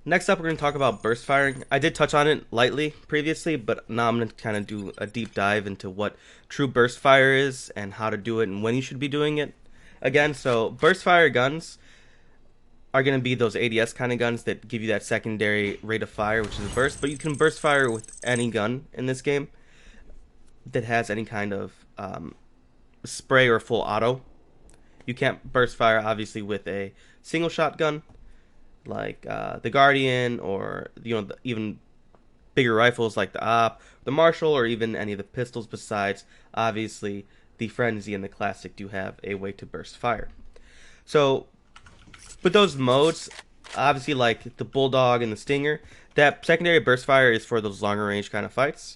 Next up, we're going to talk about burst firing. I did touch on it lightly previously, but now I'm going to kind of do a deep dive into what true burst fire is and how to do it and when you should be doing it. Again, so burst fire guns are going to be those ADS kind of guns that give you that secondary rate of fire, which is a burst, but you can burst fire with any gun in this game that has any kind of spray or full auto. You can't burst fire, obviously, with a single shotgun like the Guardian, or even bigger rifles like the Op, the Marshall, or even any of the pistols. Besides, obviously, the Frenzy and the Classic do have a way to burst fire. So, with those modes, obviously, like the Bulldog and the Stinger, that secondary burst fire is for those longer range kind of fights,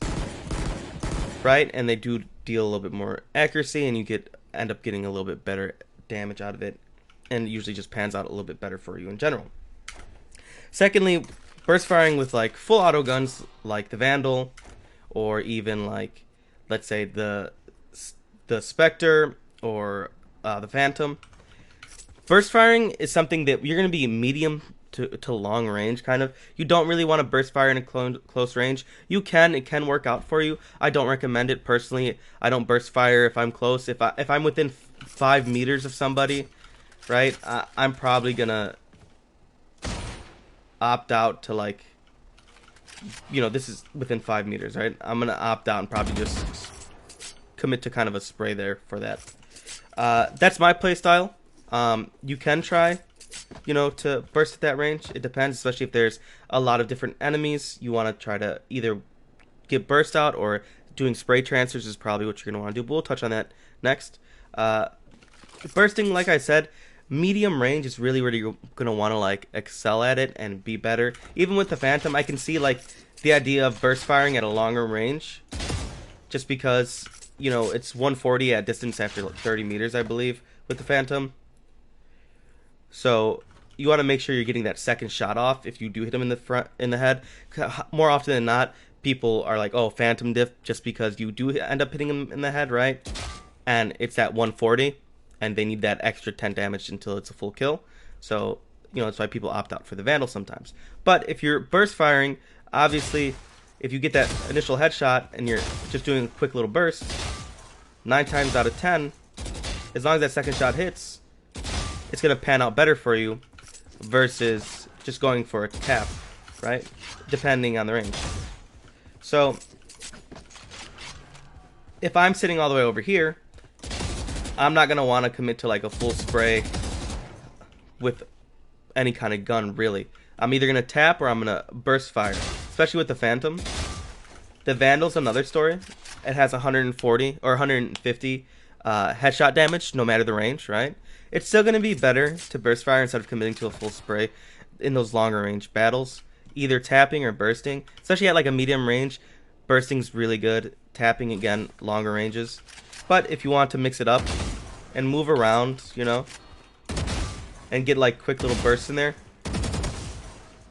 right? And they do deal a little bit more accuracy, and you end up getting a little bit better damage out of it, and it usually just pans out a little bit better for you in general. Secondly, burst firing with like full auto guns like the Vandal, or even like, let's say the Spectre, or the Phantom. Burst firing is something that you're going to be medium to long range, kind of. You don't really want to burst fire in a close range. It can work out for you. I don't recommend it personally. I don't burst fire if I'm close. If I'm within 5 meters of somebody, right, I'm probably gonna opt out to, like, this is within 5 meters, right? I'm gonna opt out and probably just commit to kind of a spray there for that. That's my play style. You can try, to burst at that range. It depends, especially if there's a lot of different enemies. You want to try to either get burst out, or doing spray transfers is probably what you're going to want to do. But we'll touch on that next. Bursting, like I said, medium range is really where you're going to want to, like, excel at it and be better. Even with the Phantom, I can see, like, the idea of burst firing at a longer range, just because, it's 140 at distance after 30 meters, I believe, with the Phantom. So you want to make sure you're getting that second shot off if you do hit him in the head. More often than not, people are like, "Oh, Phantom diff," just because you do end up hitting him in the head, right? And it's at 140, and they need that extra 10 damage until it's a full kill. So that's why people opt out for the Vandal sometimes. But if you're burst firing, obviously, if you get that initial headshot and you're just doing a quick little burst, 9 times out of 10, as long as that second shot hits, it's going to pan out better for you versus just going for a tap, right? Depending on the range. So, if I'm sitting all the way over here, I'm not going to want to commit to like a full spray with any kind of gun, really. I'm either going to tap or I'm going to burst fire, especially with the Phantom. The Vandal's another story. It has 140 or 150 headshot damage, no matter the range, right? It's still going to be better to burst fire instead of committing to a full spray in those longer range battles. Either tapping or bursting, especially at like a medium range. Bursting's really good. Tapping, again, longer ranges. But if you want to mix it up and move around, and get like quick little bursts in there,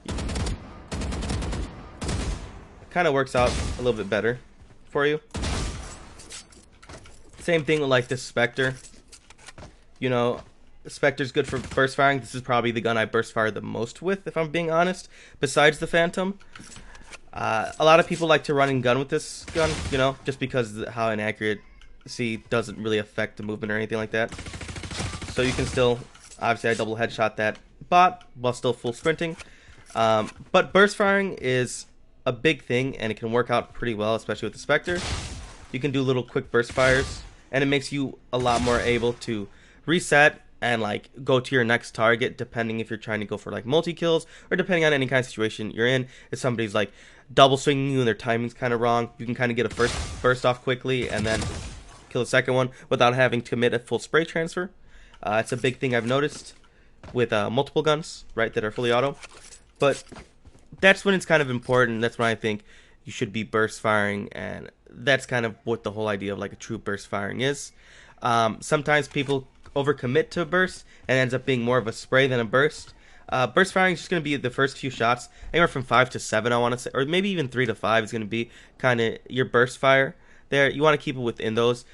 it kind of works out a little bit better for you. Same thing with like the Spectre. Spectre's good for burst firing. This is probably the gun I burst fire the most with, if I'm being honest, besides the Phantom. A lot of people like to run and gun with this gun, just because how inaccuracy doesn't really affect the movement or anything like that. So you can still, obviously I double headshot that bot while still full sprinting. But burst firing is a big thing, and it can work out pretty well, especially with the Spectre. You can do little quick burst fires, and it makes you a lot more able to reset and like go to your next target, depending if you're trying to go for like multi-kills, or depending on any kind of situation you're in. If somebody's like double swinging you and their timing's kind of wrong, you can kind of get a first burst off quickly and then kill the second one without having to commit a full spray transfer. It's a big thing I've noticed with multiple guns, right, that are fully auto. But that's when it's kind of important. That's when I think you should be burst firing, and that's kind of what the whole idea of like a true burst firing is. Sometimes people overcommit to a burst and ends up being more of a spray than a burst. Burst firing is just going to be the first few shots, anywhere from 5 to 7, I want to say, or maybe even 3 to 5 is going to be kind of your burst fire there. You want to keep it within those.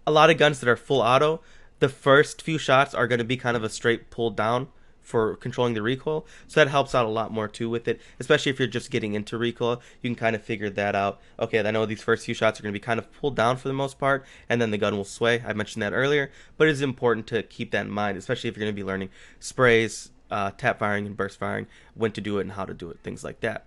A lot of guns that are full auto, the first few shots are going to be kind of a straight pull down for controlling the recoil. So that helps out a lot more too with it, especially if you're just getting into recoil. You can kind of figure that out. Okay, I know these first few shots are going to be kind of pulled down for the most part, and then the gun will sway. I mentioned that earlier, but it's important to keep that in mind, especially if you're going to be learning sprays, tap firing, and burst firing, when to do it and how to do it, things like that.